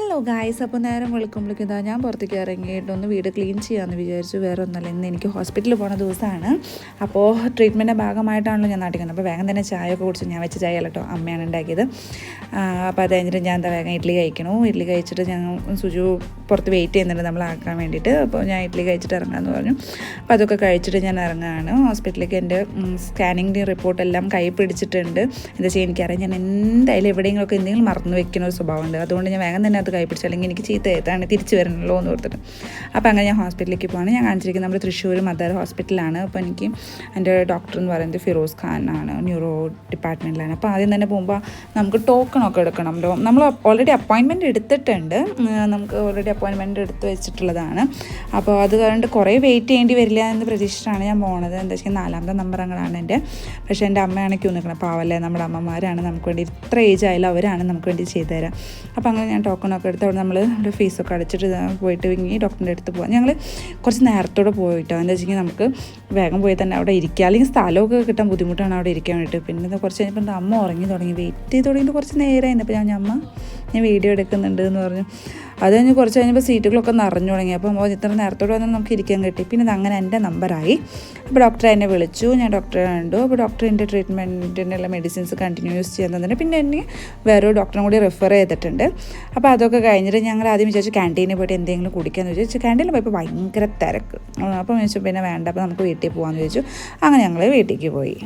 Hello guys, അപ്പോൾ നേരം വെളുക്കുമ്പോഴേക്കും ഇതാ ഞാൻ പുറത്തേക്ക് ഇറങ്ങിയിട്ട് ഒന്ന് വീട് ക്ലീൻ ചെയ്യാമെന്ന് വിചാരിച്ചു. വേറെ ഒന്നല്ല, ഇന്ന് എനിക്ക് ഹോസ്പിറ്റലിൽ പോകുന്ന ദിവസമാണ്. അപ്പോൾ ട്രീറ്റ്മെൻറ്റിൻ്റെ ഭാഗമായിട്ടാണല്ലോ ഞാൻ നാട്ടിൽ വന്നത്. അപ്പോൾ വേഗം തന്നെ ചായയൊക്കെ കുടിച്ചു. ഞാൻ വെച്ച ചായ അല്ല കേട്ടോ, അമ്മയാണ് ഉണ്ടാക്കിയത്. അപ്പോൾ അത് കഴിഞ്ഞിട്ട് ഞാൻ എന്താ വേഗം ഇഡ്ഡലി കഴിക്കണു. ഇഡ്ഡലി കഴിച്ചിട്ട് ഞങ്ങൾ സുജു പുറത്ത് വെയിറ്റ് ചെയ്യുന്നുണ്ട് നമ്മളാക്കാൻ വേണ്ടിയിട്ട്. അപ്പോൾ ഞാൻ ഇഡ്ഡലി കഴിച്ചിട്ട് ഇറങ്ങാമെന്ന് പറഞ്ഞു. അപ്പോൾ അതൊക്കെ കഴിച്ചിട്ട് ഞാൻ ഇറങ്ങുകയാണ് ഹോസ്പിറ്റലിലേക്ക്. എൻ്റെ സ്കാനിങ്ങിൻ്റെ റിപ്പോർട്ടെല്ലാം കൈ പിടിച്ചിട്ടുണ്ട്. എന്താ വെച്ചാൽ എനിക്കറിയാം ഞാൻ എന്തായാലും എവിടെയെങ്കിലുമൊക്കെ എന്തെങ്കിലും മറന്നു വെക്കുന്ന ഒരു സ്വഭാവമുണ്ട്. അതുകൊണ്ട് ഞാൻ വേഗം തന്നെ അത് കൈ പിടിച്ചു, അല്ലെങ്കിൽ എനിക്ക് ചീത്തയായിട്ടാണ് തിരിച്ച് വരണമല്ലോ എന്ന് ഓർത്തിട്ട്. അപ്പോൾ അങ്ങനെ ഞാൻ ഹോസ്പിറ്റലിലേക്ക് പോവാണ്. ഞാൻ കാണിച്ചിരിക്കുന്നത് നമ്മുടെ തൃശ്ശൂർ മദർ ഹോസ്പിറ്റലാണ്. അപ്പോൾ എനിക്ക് എൻ്റെ ഡോക്ടർ എന്ന് പറയുന്നത് ഫിറോസ് ഖാൻ ആണ്, ന്യൂറോ ഡിപ്പാർട്ട്മെൻറ്റിലാണ്. അപ്പോൾ ആദ്യം തന്നെ പോകുമ്പോൾ നമുക്ക് ടോക്കണൊക്കെ എടുക്കണം. നമ്മൾ ഓൾറെഡി അപ്പോയിൻമെൻറ്റ് എടുത്തിട്ടുണ്ട്, നമുക്ക് ഓൾറെഡി അപ്പോയിൻമെൻറ്റ് എടുത്ത് വെച്ചിട്ടുള്ളതാണ്. അപ്പോൾ അത് കാരണം കുറേ വെയിറ്റ് ചെയ്യേണ്ടി വരില്ല എന്ന് പ്രതീക്ഷിച്ചിട്ടാണ് ഞാൻ പോണത്. എന്താ വെച്ചാൽ 4ാമത്തെ നമ്പർ അങ്ങനെയാണ് എൻ്റെ. പക്ഷേ എൻ്റെ അമ്മയാണ് ക്യൂ നിൽക്കണം. പാവല്ലേ, നമ്മുടെ അമ്മമാരാണ് നമുക്ക് വേണ്ടി, ഇത്ര ഏജ് ആയാലും അവരാണ് നമുക്ക് വേണ്ടി ചെയ്തു തരാം. അപ്പോൾ അങ്ങനെ ഞാൻ ടോക്കണൊക്കെ എടുത്ത് അവിടെ നമ്മൾ നമ്മുടെ ഫീസൊക്കെ അടച്ചിട്ട് പോയിട്ട് ഇങ്ങനെ ഡോക്ടറിൻ്റെ അടുത്ത് പോകാം. ഞങ്ങൾ കുറച്ച് നേരത്തോടെ പോയിട്ടോ. എന്താ വെച്ചെങ്കിൽ നമുക്ക് വേഗം പോയി തന്നെ അവിടെ ഇരിക്കുക, അല്ലെങ്കിൽ സ്ഥലമൊക്കെ കിട്ടാൻ ബുദ്ധിമുട്ടാണ് അവിടെ ഇരിക്കാൻ വേണ്ടിയിട്ട്. പിന്നെ കുറച്ച് കഴിഞ്ഞപ്പോൾ എൻ്റെ അമ്മ ഉറങ്ങി തുടങ്ങി, വെയിറ്റ് ചെയ്ത് തുടങ്ങിയിട്ട് കുറച്ച് നേരമായിരുന്നു. അപ്പോൾ ഞാൻ വീഡിയോ എടുക്കുന്നുണ്ട് എന്ന് പറഞ്ഞു. അത് കഴിഞ്ഞ് കുറച്ച് കഴിഞ്ഞപ്പോൾ സീറ്റുകളൊക്കെ നിറഞ്ഞു തുടങ്ങി. അപ്പോൾ ഇത്ര നേരത്തോടെ വന്നാൽ നമുക്ക് ഇരിക്കാൻ കിട്ടി. പിന്നെ ഇത് അങ്ങനെ എൻ്റെ നമ്പറായി. അപ്പോൾ ഡോക്ടറെ എന്നെ വിളിച്ചു, ഞാൻ ഡോക്ടറെ കണ്ടു. അപ്പോൾ ഡോക്ടർ എൻ്റെ ട്രീറ്റ്മെൻറ്റിനുള്ള മെഡിസിൻസ് കണ്ടിന്യൂസ് ചെയ്യാൻ തന്നെ. പിന്നെ എന്നെ വേറൊരു ഡോക്ടറും കൂടി റെഫർ ചെയ്തിട്ടുണ്ട്. അപ്പോൾ അതൊക്കെ കഴിഞ്ഞിട്ട് ഞങ്ങൾ ആദ്യം വിചാരിച്ചു ക്യാൻറ്റീനിൽ പോയിട്ട് എന്തെങ്കിലും കുടിക്കാമെന്ന് വിചാരിച്ചു. ക്യാൻറ്റീനിൽ പോയപ്പോൾ ഭയങ്കര തിരക്ക്. അപ്പോൾ വിചാരിച്ചു പിന്നെ വേണ്ട, അപ്പോൾ നമുക്ക് വീട്ടിൽ പോകാമെന്ന് വിചാരിച്ചു. അങ്ങനെ ഞങ്ങൾ വീട്ടിലേക്ക് പോയി.